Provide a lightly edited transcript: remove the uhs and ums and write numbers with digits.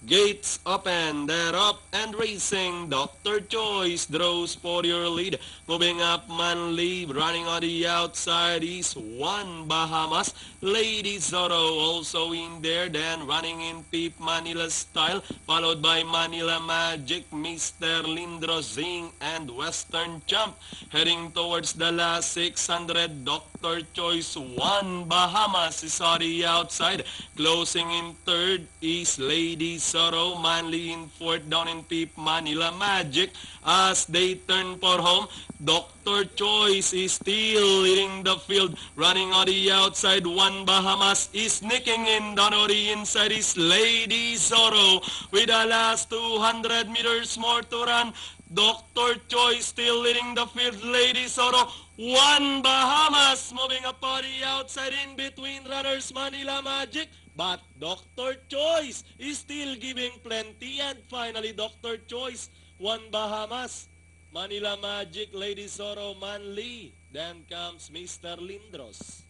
Gates open, they're up and racing. Dr. Choice draws for your lead. Moving up, Manly, running on the outside is One Bahamas. Lady Zorro also in there, then running in fifth, Manila Style, followed by Manila Magic, Mr. Lindro Zing, and Western Champ. Heading towards the last 600, Dr. Choice, One Bahamas is on the outside. Closing in third is Lady Sorrow, Manly in fourth, down in fifth, Manila Magic. As they turn for home, Dr. Choice is still leading the field, running on the outside. One Bahamas is sneaking in, down on the inside is Lady Sorrow. With the last 200 meters more to run, Dr. Choice still leading the field. Lady Sorrow, One Bahamas moving up on the outside in between runners, Manila Magic. But Dr. Choice is still giving plenty. And finally, Dr. Choice, One Bahamas, Manila Magic, Lady Sorrow, Manly. Then comes Mr. Lindros.